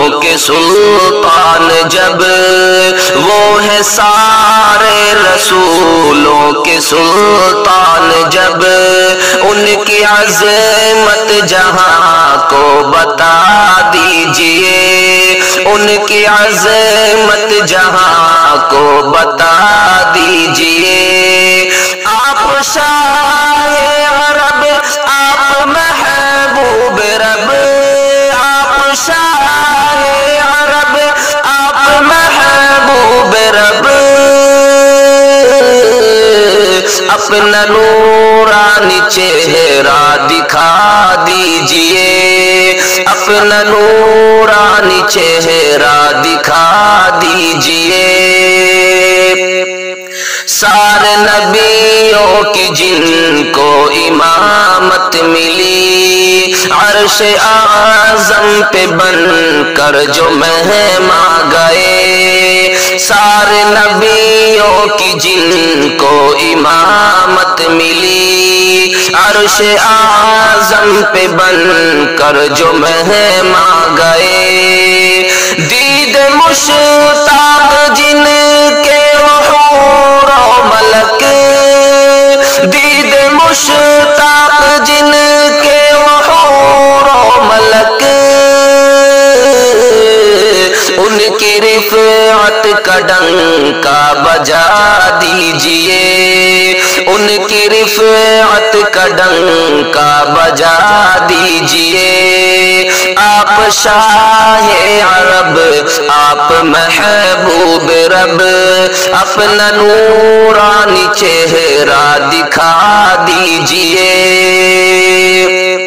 رسولوں کے سلطان جب وہ ہے سارے رسولوں کے سلطان جب ان کی عظمت جہاں کو بتا دیجئے ان کی عظمت جہاں کو بتا دیجئے آپ شاہ عرب آپ محبوب رب آپ شاہ عرب آپ محبوب رب اپنا نورانی چہرہ دکھا دیجئے اپنا نورانی چہرہ دکھا دیجئے سارے نبیوں کی جن کو امامت ملی عرش اعظم پہ بن کر جو مہمان گئے سارے نبیوں کی جن کو امامت ملی عرش اعظم پہ بن کر جو مہمان گئے دید مشتاق جن کے حور و ملک دید مشتاق جن کے حور و ملک ان کی رفعت کا ڈنکا بجا دیجئے ان کی رفعت کا ڈنکا بجا دیجئے آپ شاہ عرب آپ محبوب رب اپنا نورانی چہرہ دکھا دیجئے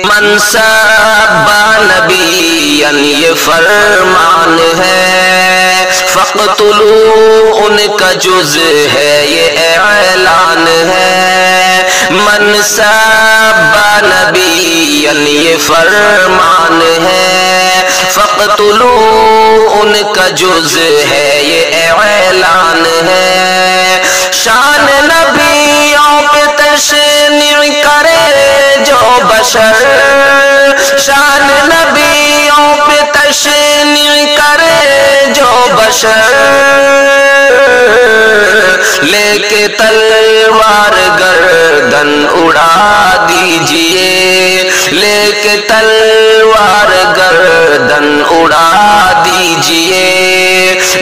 منصب نبی یہ فرمان ہے فقتلوا ان کا جز ہے یہ اعلان ہے منصب نبی یہ فرمان ہے فقتلوا ان کا جز ہے یہ اعلان ہے شان نبیوں پہ تشنیع کرے جو بشر شان نبیوں پہ تشنیع کرے جو بشر لے کے تلوار گردن اڑا دیجئے لے کے تلوار گردن اڑا دیجئے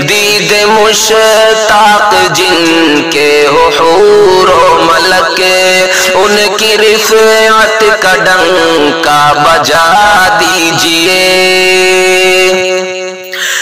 دید مشتاق جن کے حور و ملک ان کی رفعت کا ڈنکا بجا دیجئے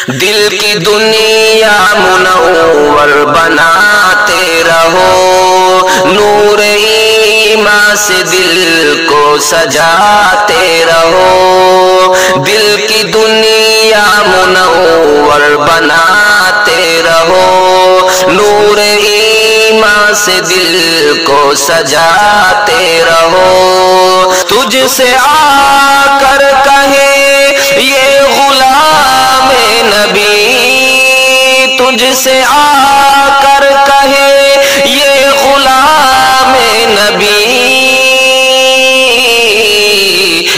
دل کی دنیا منور بناتے رہو نور ایمان سے دل کو سجاتے رہو دل کی دنیا منور بناتے رہو نور ایمان سے دل کو سجاتے رہو تجھ سے آ کر کہے یہ غلام نبی تجھ سے آ کر کہے یہ غلام نبی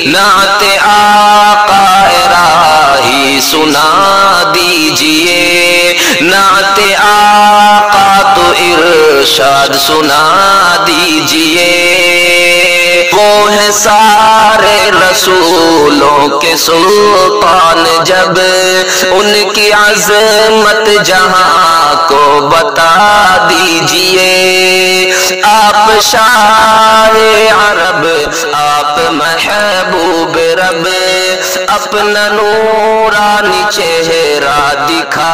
نعت آقا راہی سنا دیجئے نعت آقا تو ارشاد سنا دیجئے وہ ہے سارے رسولوں کے سلطان جب ان کی عظمت جہاں کو بتا دیجئے آپ شاہ عرب آپ محبوب رب اپنا نورانی چہرہ دکھا